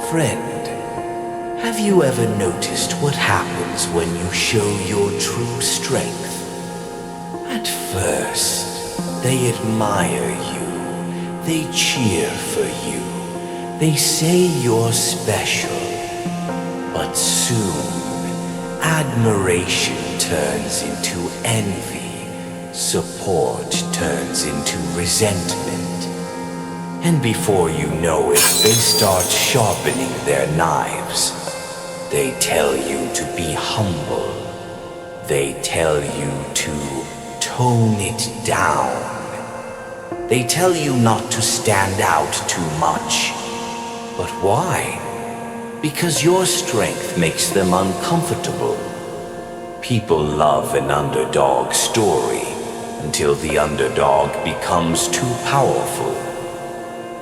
Friend, have you ever noticed what happens when you show your true strength? At first, they admire you, they cheer for you, they say you're special. But soon, admiration turns into envy, support turns into resentment. And before you know it, they start sharpening their knives. They tell you to be humble. They tell you to tone it down. They tell you not to stand out too much. But why? Because your strength makes them uncomfortable. People love an underdog story until the underdog becomes too powerful.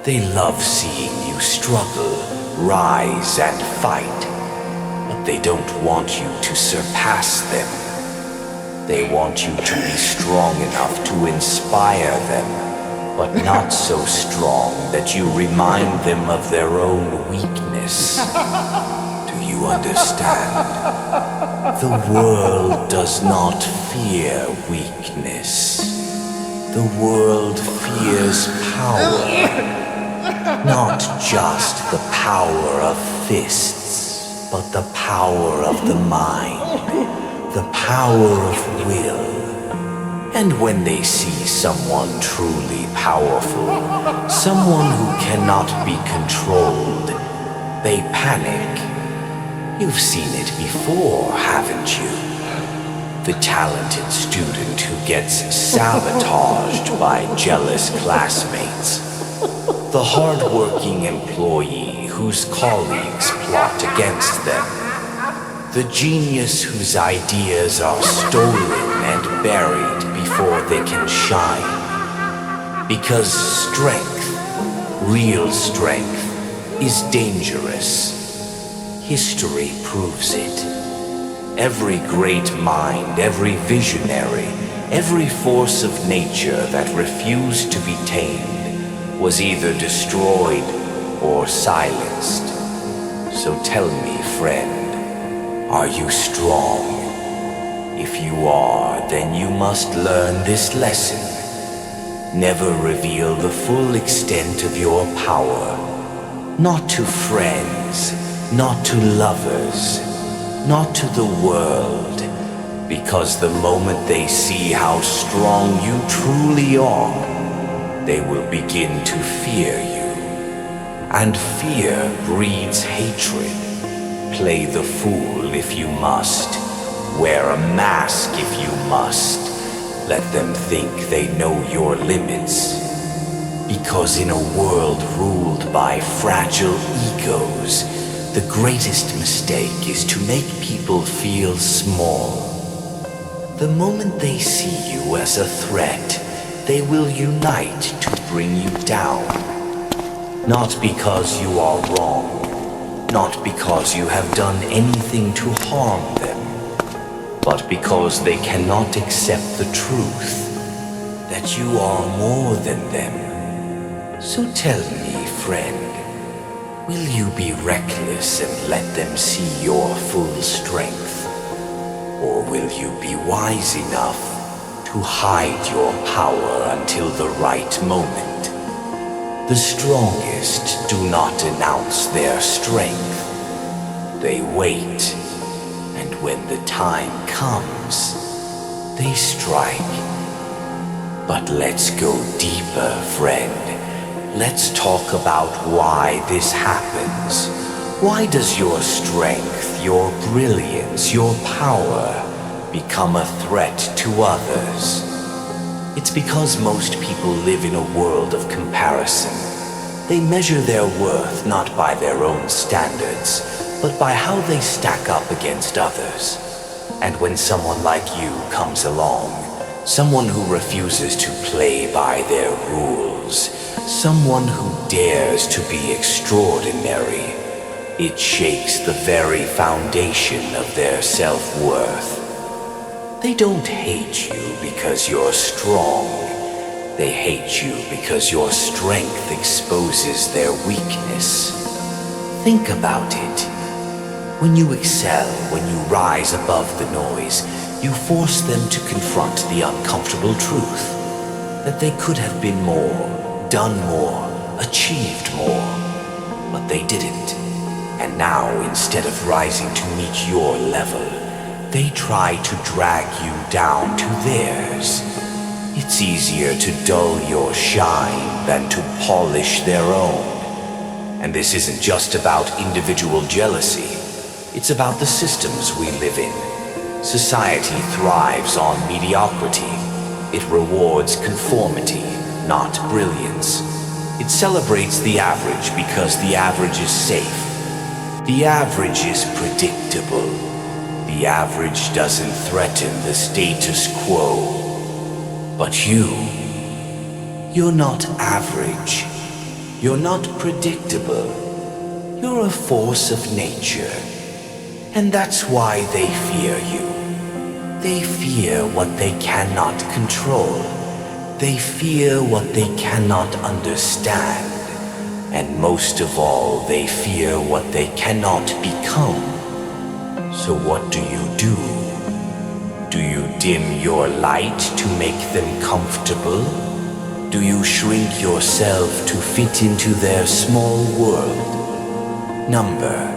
They love seeing you struggle, rise and fight, but they don't want you to surpass them. They want you to be strong enough to inspire them, but not so strong that you remind them of their own weakness. Do you understand? The world does not fear weakness. The world fears power. Not just the power of fists, but the power of the mind, the power of will. And when they see someone truly powerful, someone who cannot be controlled, they panic. You've seen it before, haven't you? The talented student who gets sabotaged by jealous classmates. The hard-working employee whose colleagues plot against them. The genius whose ideas are stolen and buried before they can shine. Because strength, real strength, is dangerous. History proves it. Every great mind, every visionary, every force of nature that refused to be tamed was either destroyed or silenced. So tell me, friend, are you strong? If you are, then you must learn this lesson. Never reveal the full extent of your power. Not to friends, not to lovers, not to the world. Because the moment they see how strong you truly are, they will begin to fear you. And fear breeds hatred. Play the fool if you must. Wear a mask if you must. Let them think they know your limits. Because in a world ruled by fragile egos, the greatest mistake is to make people feel small. The moment they see you as a threat, they will unite to bring you down. Not because you are wrong, not because you have done anything to harm them, but because they cannot accept the truth that you are more than them. So tell me, friend, will you be reckless and let them see your full strength? Or will you be wise enough to hide your power until the right moment? The strongest do not announce their strength. They wait, and when the time comes, they strike. But let's go deeper, friend. Let's talk about why this happens. Why does your strength, your brilliance, your power become a threat to others? It's because most people live in a world of comparison. They measure their worth not by their own standards, but by how they stack up against others. And when someone like you comes along, someone who refuses to play by their rules, someone who dares to be extraordinary, It shakes the very foundation of their self-worth. They don't hate you because you're strong. They hate you because your strength exposes their weakness. Think about it. When you excel, when you rise above the noise, you force them to confront the uncomfortable truth that they could have been more, done more, achieved more, but they didn't. And now, instead of rising to meet your level, they try to drag you down to theirs. It's easier to dull your shine than to polish their own. And this isn't just about individual jealousy. It's about the systems we live in. Society thrives on mediocrity. It rewards conformity, not brilliance. It celebrates the average because the average is safe. The average is predictable. The average doesn't threaten the status quo. But you're not average. You're not predictable. You're a force of nature. And that's why they fear you. They fear what they cannot control. They fear what they cannot understand. And most of all, they fear what they cannot become. So what do? Do you dim your light to make them comfortable? Do you shrink yourself to fit into their small world? Number,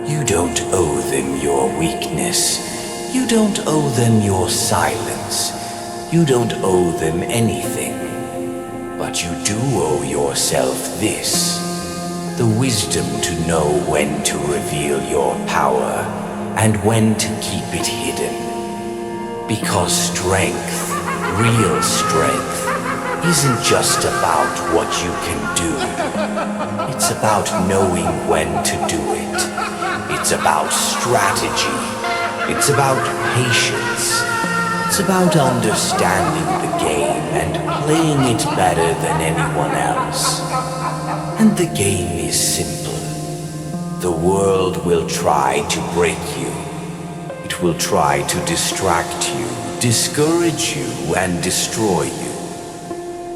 you don't owe them your weakness. You don't owe them your silence. You don't owe them anything. But you do owe yourself this: the wisdom to know when to reveal your power and when to keep it hidden. Because strength, real strength, isn't just about what you can do. It's about knowing when to do it. It's about strategy. It's about patience. It's about understanding the game and playing it better than anyone else. And the game is simple. The world will try to break you. It will try to distract you, discourage you, and destroy you.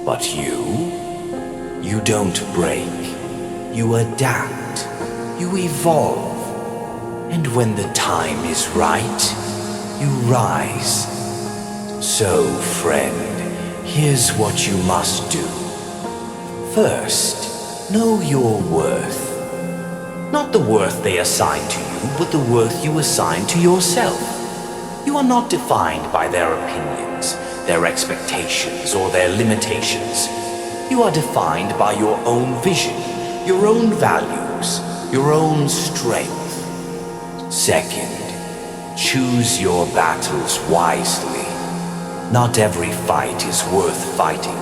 But you don't break. You adapt. You evolve. And when the time is right, you rise. So, friend, here's what you must do. First, know your worth. Not the worth they assign to you, but the worth you assign to yourself. You are not defined by their opinions, their expectations, or their limitations. You are defined by your own vision, your own values, your own strength. Second, choose your battles wisely. Not every fight is worth fighting.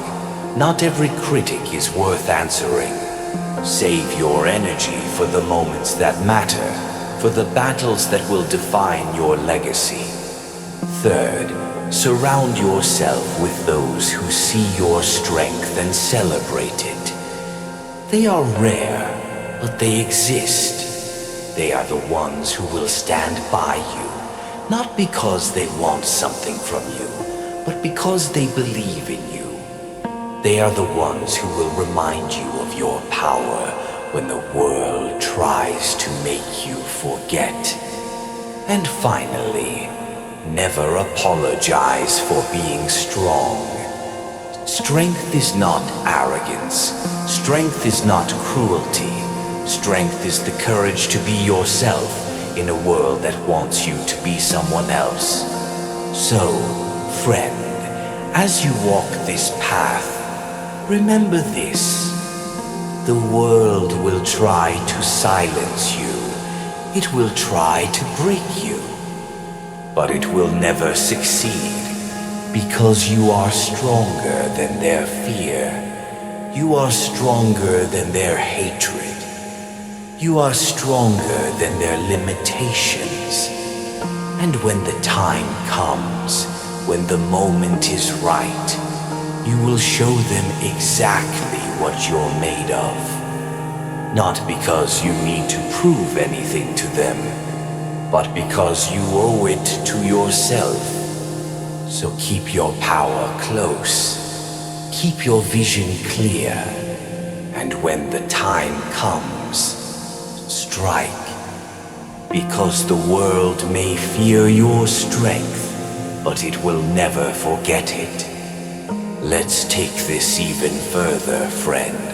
Not every critic is worth answering. Save your energy for the moments that matter, for the battles that will define your legacy. Third, surround yourself with those who see your strength and celebrate it. They are rare, but they exist. They are the ones who will stand by you, not because they want something from you, but because they believe in you. They are the ones who will remind you of your power when the world tries to make you forget. And finally, never apologize for being strong. Strength is not arrogance. Strength is not cruelty. Strength is the courage to be yourself in a world that wants you to be someone else. So, friend, as you walk this path, remember this: the world will try to silence you. It will try to break you. But it will never succeed, because you are stronger than their fear. You are stronger than their hatred. You are stronger than their limitations. And when the time comes, when the moment is right, you will show them exactly what you're made of. Not because you need to prove anything to them, but because you owe it to yourself. So keep your power close, keep your vision clear, and when the time comes, strike. Because the world may fear your strength, but it will never forget it. Let's take this even further, friend.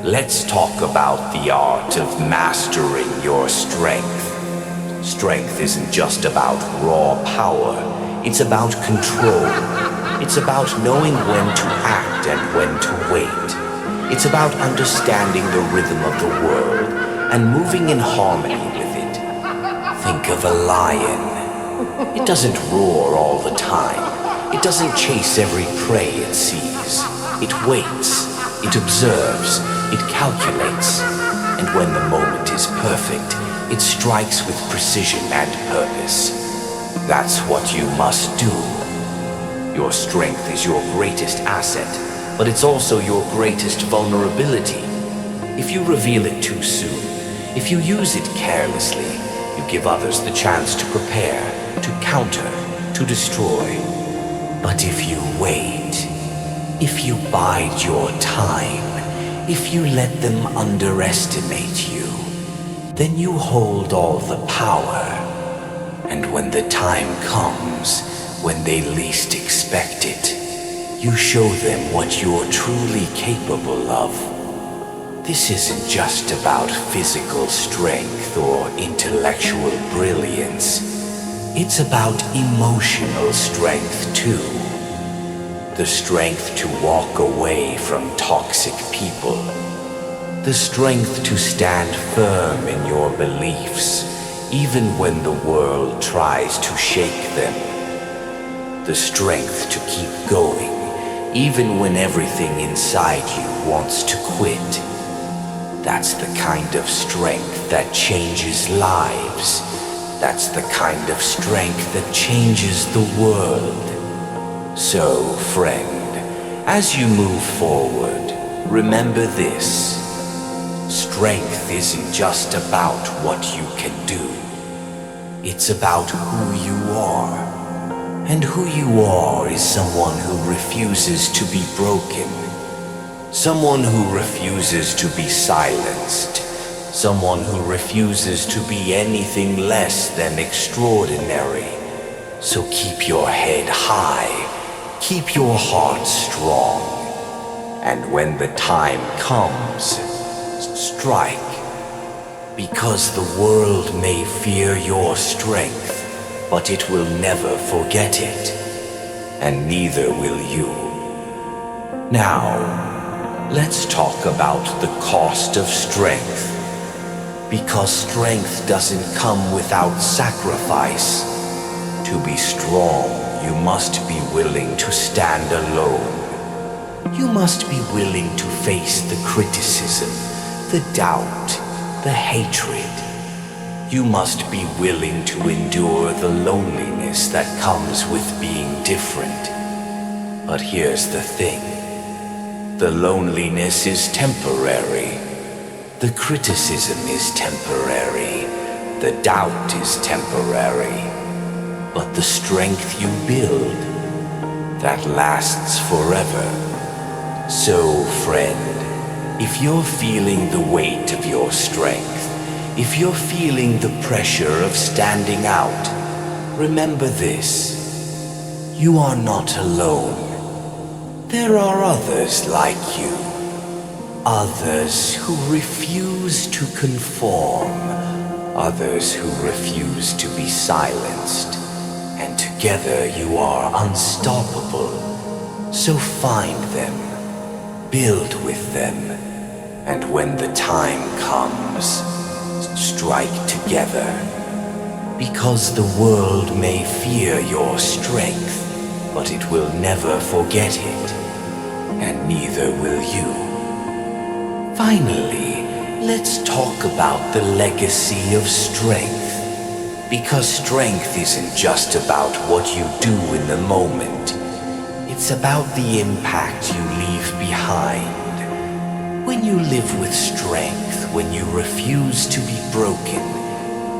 Let's talk about the art of mastering your strength. Strength isn't just about raw power. It's about control. It's about knowing when to act and when to wait. It's about understanding the rhythm of the world and moving in harmony with it. Think of a lion. It doesn't roar all the time. It doesn't chase every prey it sees. It waits. It observes. It calculates. And when the moment is perfect, it strikes with precision and purpose. That's what you must do. Your strength is your greatest asset, but it's also your greatest vulnerability. If you reveal it too soon, if you use it carelessly, you give others the chance to prepare, to counter, to destroy. But if you wait, if you bide your time, if you let them underestimate you, then you hold all the power. And when the time comes, when they least expect it, you show them what you're truly capable of. This isn't just about physical strength or intellectual brilliance. It's about emotional strength too. The strength to walk away from toxic people. The strength to stand firm in your beliefs, even when the world tries to shake them. The strength to keep going, even when everything inside you wants to quit. That's the kind of strength that changes lives. That's the kind of strength that changes the world. So, friend, as you move forward, remember this. Strength isn't just about what you can do. It's about who you are. And who you are is someone who refuses to be broken. Someone who refuses to be silenced. Someone who refuses to be anything less than extraordinary. So keep your head high. Keep your heart strong. And when the time comes, strike. Because the world may fear your strength, but it will never forget it. And neither will you. Now, let's talk about the cost of strength. Because strength doesn't come without sacrifice. To be strong, you must be willing to stand alone. You must be willing to face the criticism, the doubt, the hatred. You must be willing to endure the loneliness that comes with being different. But here's the thing. The loneliness is temporary. The criticism is temporary. The doubt is temporary. But the strength you build, that lasts forever. So, friend, if you're feeling the weight of your strength, if you're feeling the pressure of standing out, remember this. You are not alone. There are others like you. Others who refuse to conform. Others who refuse to be silenced. And together you are unstoppable. So find them, build with them, and when the time comes, strike together. Because the world may fear your strength, but it will never forget it, and neither will you. Finally, let's talk about the legacy of strength. Because strength isn't just about what you do in the moment. It's about the impact you leave behind. When When you live with strength, when you refuse to be broken,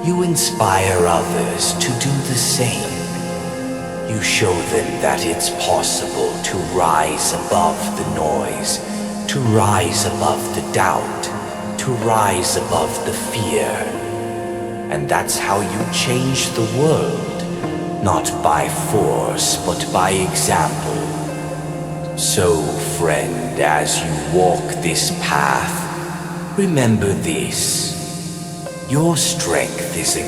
you inspire others to do the same. You show them that it's possible to rise above the noise, to rise above the doubt, to rise above the fear. And that's how you change the world, not by force, but by example. So, friend, as you walk this path, remember this. Your strength is a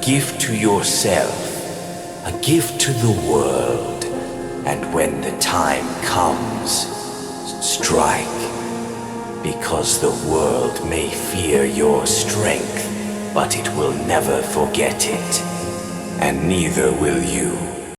gift to yourself, a gift to the world. And when the time comes, strike, because the world may fear your strength, but it will never forget it, and neither will you.